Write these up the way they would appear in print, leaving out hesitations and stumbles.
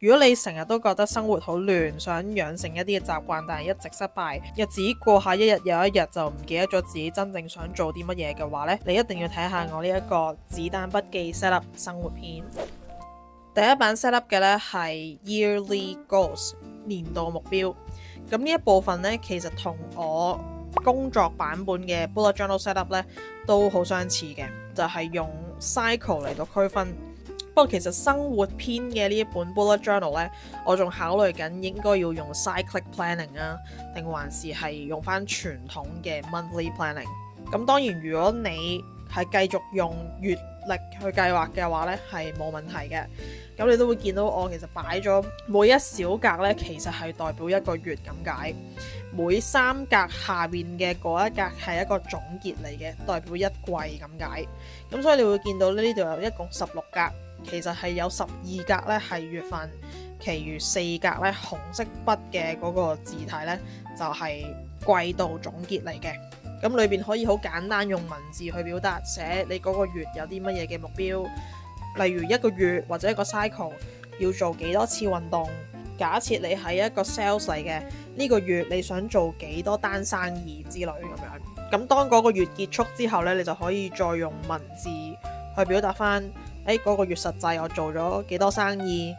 如果你成日都覺得生活好亂，想養成一啲嘅習慣，但係一直失敗，日子過下一日又一日就唔記得咗自己真正想做啲乜嘢嘅話呢，你一定要睇下我呢一個子彈筆記 set up 生活篇。第一版 set up 嘅呢係 yearly goals 年度目標，咁呢一部分呢，其實同我工作版本嘅 bullet journal set up 呢都好相似嘅，就係用 cycle 嚟到區分。不過其實生活篇嘅呢一本 bullet journal 呢，我仲考慮緊應該要用 cyclic planning 啊，定還是係用翻傳統嘅 monthly planning。咁當然如果你係繼續用月曆去計劃嘅話呢，係冇問題嘅。咁你都會見到我其實擺咗每一小格呢，其實係代表一個月咁解。每3格下面嘅嗰一格係一個總結嚟嘅，代表一季咁解。咁所以你會見到呢度有一共16格，其實係有12格呢係月份，其餘4格呢紅色筆嘅嗰個字體呢，就係季度總結嚟嘅。咁裏邊可以好簡單用文字去表達，寫你嗰個月有啲乜嘢嘅目標，例如一個月或者一個 cycle 要做幾多次運動。假設你係一個 sales 嚟嘅，呢個月你想做幾多單生意之類咁樣。咁當嗰個月結束之後呢，你就可以再用文字去表達翻，嗰個月實際我做咗幾多生意，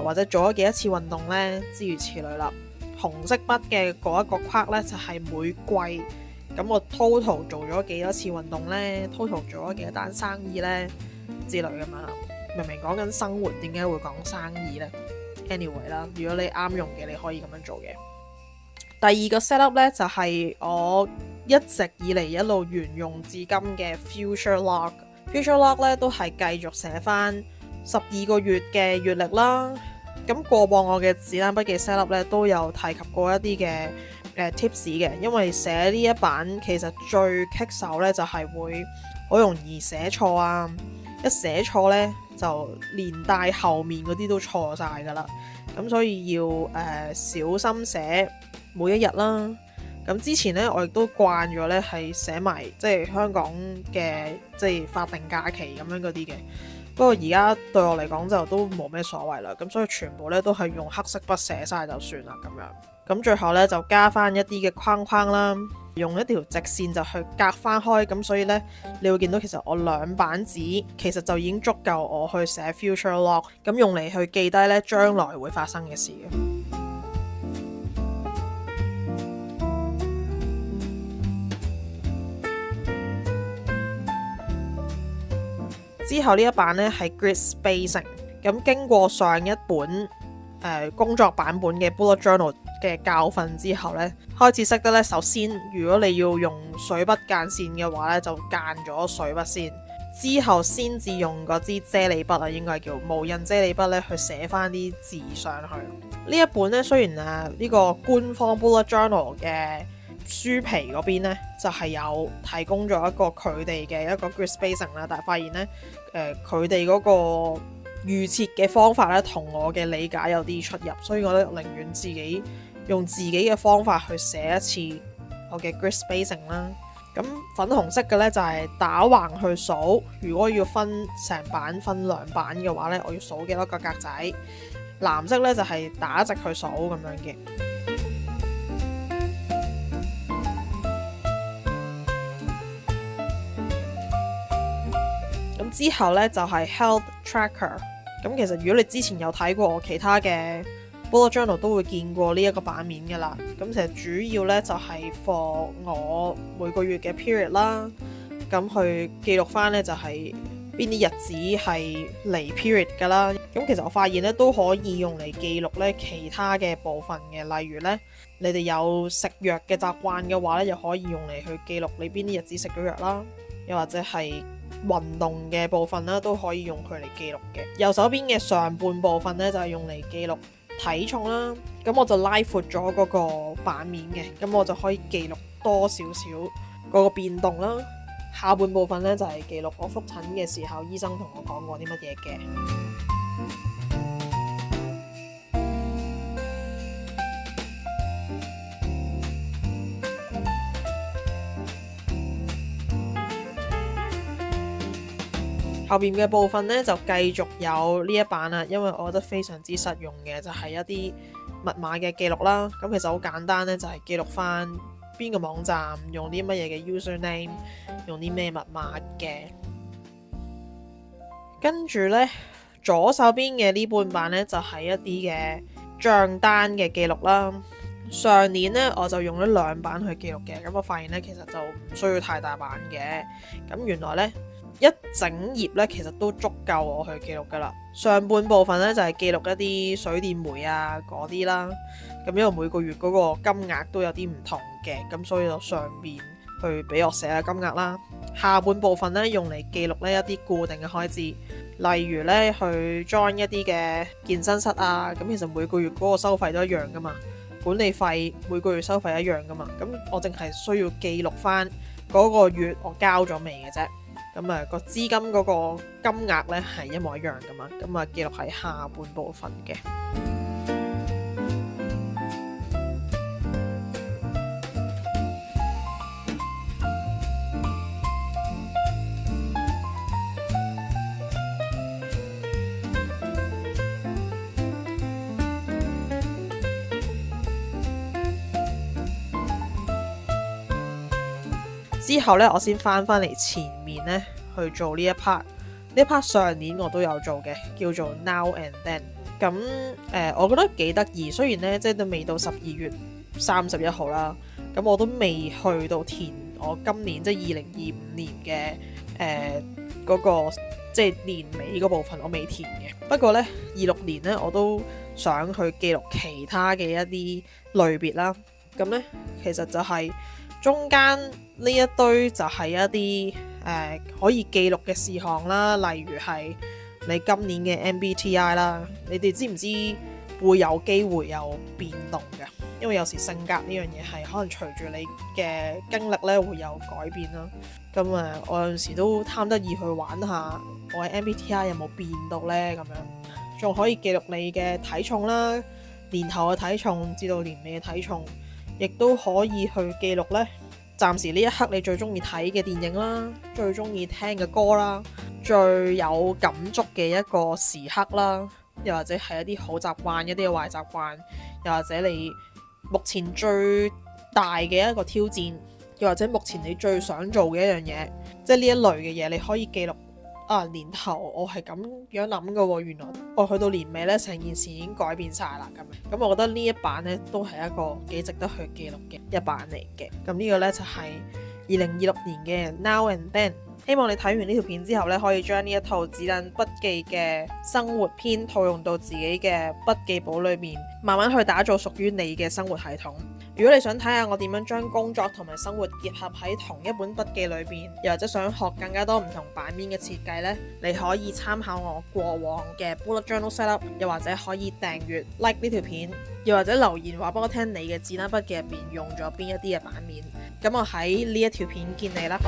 或者做咗幾多次運動呢，諸如此類啦。紅色筆嘅嗰一個框呢，就係每季，咁我 total 做咗幾多次運動呢， total 做咗幾多單生意呢，之類咁樣啦。明明講緊生活，點解會講生意呢？ Anyway 啦，如果你啱用嘅，你可以咁樣做嘅。第二個 set up 呢，就係我一直以嚟一路沿用至今嘅 future log。future log 咧都係繼續寫翻12個月嘅月曆啦。咁過往我嘅子彈筆記 set up 咧都有提及過一啲嘅tips 嘅，因為寫呢一版其實最棘手咧就係會好容易寫錯啊，一寫錯咧就連帶後面嗰啲都錯晒噶啦。咁所以要小心寫每一日啦。咁之前咧我亦都慣咗咧係寫埋即係香港嘅即係法定假期咁樣嗰啲嘅。不過而家對我嚟講就都冇咩所謂啦。咁所以全部咧都係用黑色筆寫晒就算啦咁樣。咁最後咧就加翻一啲嘅框框啦，用一條直線就去隔翻開。咁所以咧你會見到其實我2版紙其實就已經足夠我去寫 future log， 咁用嚟去記低咧將來會發生嘅事嘅。之後呢一版呢係 grid spacing， 咁經過上一本工作版本嘅 bullet journal 嘅教訓之後呢，開始識得呢。首先如果你要用水筆間線嘅話呢，就間咗水筆先，之後先至用嗰支啫喱筆啊，應該叫無印啫喱筆呢去寫翻啲字上去。呢一本呢，雖然呢個官方 bullet journal 嘅書皮嗰邊呢，就係有提供咗一個佢哋嘅一個 grid spacing 啦，但係發現呢，佢哋嗰個預設嘅方法呢，同我嘅理解有啲出入，所以我咧寧願自己用自己嘅方法去寫一次我嘅 grid spacing 啦。咁粉紅色嘅呢，就係打橫去數，如果要分成版分2版嘅話呢，我要數幾多個格仔。藍色呢，就係打直去數咁樣嘅。之後呢，就係 health tracker， 咁其實如果你之前有睇過我其他嘅 bullet journal 都會見過呢一個版面㗎啦。咁其實主要呢，就係 for 我每個月嘅 period 啦，咁去記錄翻呢，就係邊啲日子係嚟 period 㗎啦。咁其實我發現呢，都可以用嚟記錄呢其他嘅部分嘅，例如呢，你哋有食藥嘅習慣嘅話呢，又可以用嚟去記錄你邊啲日子食咗藥啦，又或者係運動嘅部分啦，都可以用佢嚟記錄嘅。右手邊嘅上半部分呢，就係用嚟記錄體重啦。咁我就拉闊咗嗰個版面嘅，咁我就可以記錄多少少嗰個變動啦。下半部分呢，就係記錄我覆診嘅時候，醫生同我講過啲乜嘢嘅。後邊嘅部分呢，就繼續有呢一版啦，因為我覺得非常之實用嘅就係一啲密碼嘅記錄啦。咁其實好簡單呢，就係記錄翻邊個網站用啲乜嘢嘅 username， 用啲咩密碼嘅。跟住呢，左手邊嘅呢半版呢，就係一啲嘅賬單嘅記錄啦。上年呢，我就用咗2版去記錄嘅，咁我發現呢，其實就唔需要太大版嘅。咁原來呢，一整頁呢，其實都足夠我去記錄噶啦。上半部分呢，就係記錄一啲水電煤啊嗰啲啦。咁因為每個月嗰個金額都有啲唔同嘅，咁所以就上邊去俾我寫嘅金額啦。下半部分呢，用嚟記錄呢一啲固定嘅開支，例如呢，去 join 一啲嘅健身室啊。咁其實每個月嗰個收費都一樣噶嘛。管理費每個月收費一樣噶嘛，咁我淨係需要記錄翻嗰個月我交咗未嘅啫。咁個資金嗰個金額呢係一模一樣噶嘛，咁記錄喺下半部分嘅。之後呢，我先翻嚟前面呢去做呢一 part。呢一 part 上年我都有做嘅，叫做 Now and Then。咁我覺得幾得意。雖然呢，即係都未到12月31號啦，咁我都未去到填我今年即係2025年嘅嗰個即係年尾嗰部分，我未填嘅。不過呢，26年呢，我都想去記錄其他嘅一啲類別啦。咁呢，其實就係中間呢一堆就係一啲可以記錄嘅事項啦，例如係你今年嘅 MBTI 啦，你哋知唔知會有機會有變動嘅？因為有時性格呢樣嘢係可能隨住你嘅經歷咧會有改變啦。咁我有陣時都貪得意去玩下我嘅 MBTI 有冇變到呢？咁樣仲可以記錄你嘅體重啦，年頭嘅體重至到年尾嘅體重，亦都可以去記錄呢。暫時呢一刻你最中意睇嘅電影啦，最中意聽嘅歌啦，最有感觸嘅一個時刻啦，又或者係一啲好習慣，一啲嘅壞習慣，又或者你目前最大嘅一個挑戰，又或者目前你最想做嘅一樣嘢，即係呢一類嘅嘢，你可以記錄。年頭我係咁樣諗嘅喎，原來我去到年尾呢，成件事已經改變晒啦。咁我覺得呢一版呢，都係一個幾值得去記錄嘅一版嚟嘅。咁呢個呢，就係2026年嘅 Now and Then。希望你睇完呢條片之後呢，可以將呢一套子彈筆記嘅生活篇套用到自己嘅筆記簿裏面，慢慢去打造屬於你嘅生活系統。如果你想睇下我點樣將工作同埋生活結合喺同一本筆記裏邊，又或者想學更加多唔同版面嘅設計呢，你可以參考我過往嘅 Bullet Journal Setup， 又或者可以訂閱 like 呢條片，又或者留言話俾我聽你嘅子彈筆記入邊用咗邊一啲嘅版面。咁我喺呢一條片見你啦。